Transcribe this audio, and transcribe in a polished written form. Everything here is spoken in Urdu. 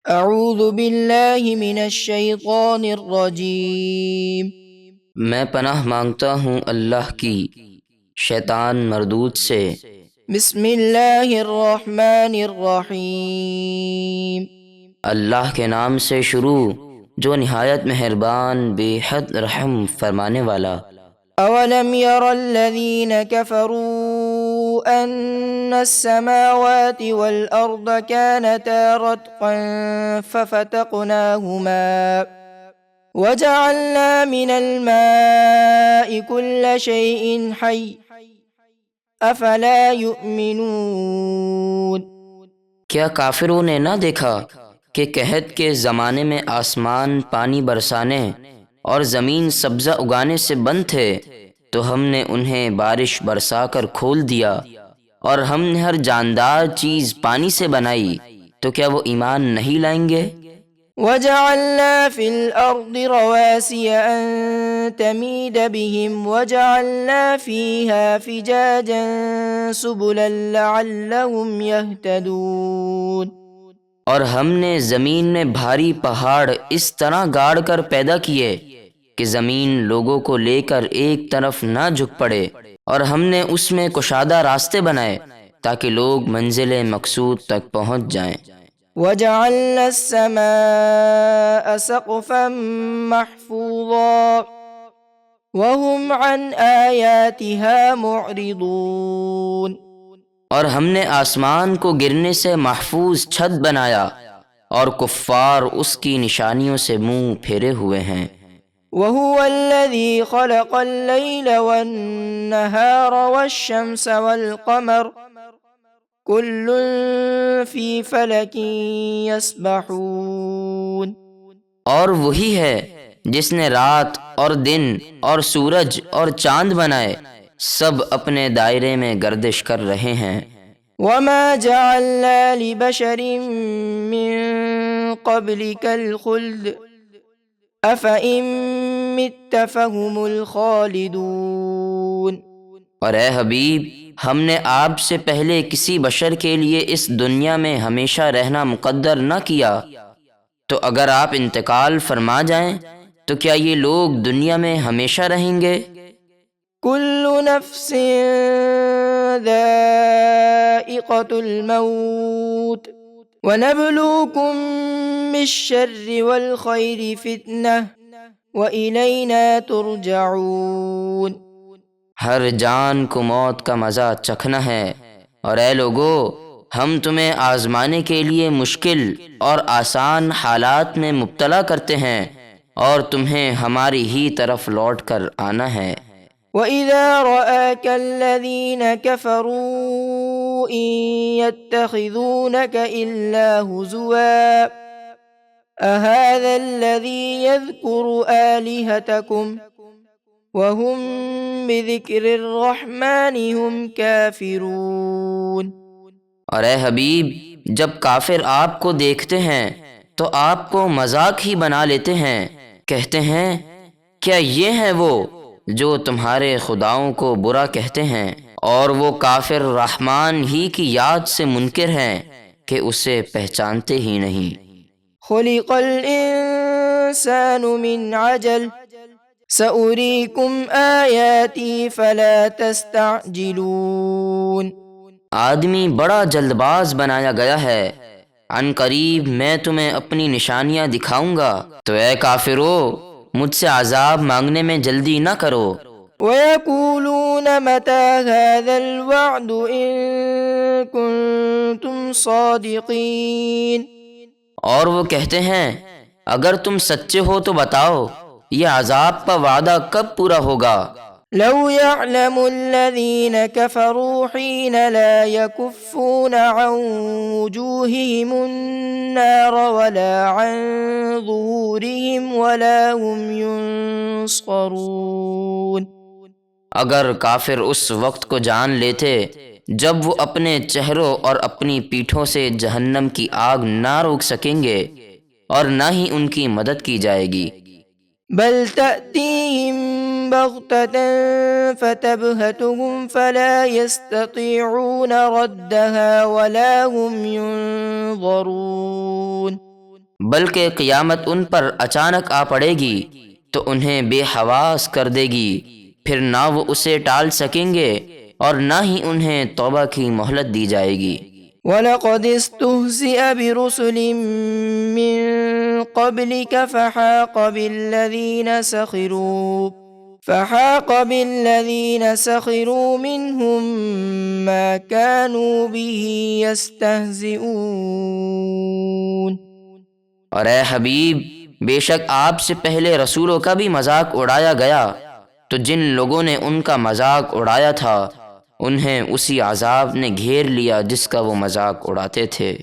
اعوذ باللہ من الشیطان الرجیم۔ میں پناہ مانگتا ہوں اللہ کی شیطان مردود سے۔ بسم اللہ الرحمن الرحیم۔ اللہ کے نام سے شروع جو نہایت مہربان بے حد رحم فرمانے والا۔ اولم یر الذین کفروا ان السماوات والارض كانتا رتقا ففتقناهما وجعلنا من الماء كل شيء حي افلا يؤمنون۔ کیا کافروں نے نہ دیکھا کہ قحط کے زمانے میں آسمان پانی برسانے اور زمین سبزہ اگانے سے بند تھے، تو ہم نے انہیں بارش برسا کر کھول دیا، اور ہم نے ہر جاندار چیز پانی سے بنائی، تو کیا وہ ایمان نہیں لائیں گے؟ وجعلنا في الأرض رواسي أن تميد بهم وجعلنا فيها فجاجا سبلا لعلهم يهتدون۔ اور ہم نے زمین میں بھاری پہاڑ اس طرح گاڑ کر پیدا کیے کہ زمین لوگوں کو لے کر ایک طرف نہ جھک پڑے، اور ہم نے اس میں کشادہ راستے بنائے تاکہ لوگ منزل مقصود تک پہنچ جائیں۔ وجعلنا السماء سقفا محفوظا وهم عن آياتها معرضون۔ اور ہم نے آسمان کو گرنے سے محفوظ چھت بنایا، اور کفار اس کی نشانیوں سے منہ پھیرے ہوئے ہیں۔ وهو الذي خلق الليل والنهار والشمس والقمر كل في فلك يسبحون۔ اور وہی ہے جس نے رات اور دن اور سورج اور چاند بنائے، سب اپنے دائرے میں گردش کر رہے ہیں۔ وما جعلنا لبشر من قبلك الخلد افإن مت فهم الخالدون۔ اور اے حبیب، ہم نے آپ سے پہلے کسی بشر کے لیے اس دنیا میں ہمیشہ رہنا مقدر نہ کیا، تو اگر آپ انتقال فرما جائیں تو کیا یہ لوگ دنیا میں ہمیشہ رہیں گے؟ كل نفس ذائقة الموت ونبلوكم بالشر والخير فتنة وإلينا ترجعون۔ ہر جان کو موت کا مزہ چکھنا ہے، اور اے لوگو، ہم تمہیں آزمانے کے لیے مشکل اور آسان حالات میں مبتلا کرتے ہیں، اور تمہیں ہماری ہی طرف لوٹ کر آنا ہے۔ وَإِذَا رَآكَ الَّذِينَ كَفَرُوا إِن يَتَّخِذُونَكَ إِلَّا هُزُوًا أَهَذَا الَّذِي يَذْكُرُ آلِهَتَكُمْ وَهُمْ بِذِكْرِ الرَّحْمَنِ هُمْ كَافِرُونَ۔ اور اے حبیب، جب کافر آپ کو دیکھتے ہیں تو آپ کو مذاق ہی بنا لیتے ہیں، کہتے ہیں کیا یہ ہیں وہ جو تمہارے خداؤں کو برا کہتے ہیں، اور وہ کافر رحمان ہی کی یاد سے منکر ہیں کہ اسے پہچانتے ہی نہیں۔ خلق الانسان من عجل سأريكم آياتي فلا تستعجلون۔ آدمی بڑا جلد باز بنایا گیا ہے، عن قریب میں تمہیں اپنی نشانیاں دکھاؤں گا، تو اے کافرو، مجھ سے عذاب مانگنے میں جلدی نہ کرو۔ وَيَقُولُونَ مَتَى هَذَا الْوَعْدُ إِن كُنتُمْ صَادِقِينَ۔ اور وہ کہتے ہیں اگر تم سچے ہو تو بتاؤ یہ عذاب کا وعدہ کب پورا ہوگا؟ لو يعلم الذين كفروا حين لا يكفون عن وجوههم النار ولا عن ظهورهم ولا هم ينصرون۔ اگر کافر اس وقت کو جان لیتے جب وہ اپنے چہروں اور اپنی پیٹھوں سے جہنم کی آگ نہ روک سکیں گے، اور نہ ہی ان کی مدد کی جائے گی۔ بل تأتيهم بغتة فتبهتهم فلا يستطيعون ردها ولا هم ينظرون۔ بلکہ قیامت ان پر اچانک آ پڑے گی تو انہیں بے حواس کر دے گی، پھر نہ وہ اسے ٹال سکیں گے اور نہ ہی انہیں توبہ کی مہلت دی جائے گی۔ وَلَقَدِ اسْتُهْزِئَ بِرُسُلٍ مِّن قَبْلِكَ فحاق بالذين سخروا منهم ما كانوا به يستهزئون۔ اور اے حبیب، بے شک آپ سے پہلے رسولوں کا بھی مذاق اڑایا گیا، تو جن لوگوں نے ان کا مذاق اڑایا تھا انہیں اسی عذاب نے گھیر لیا جس کا وہ مذاق اڑاتے تھے۔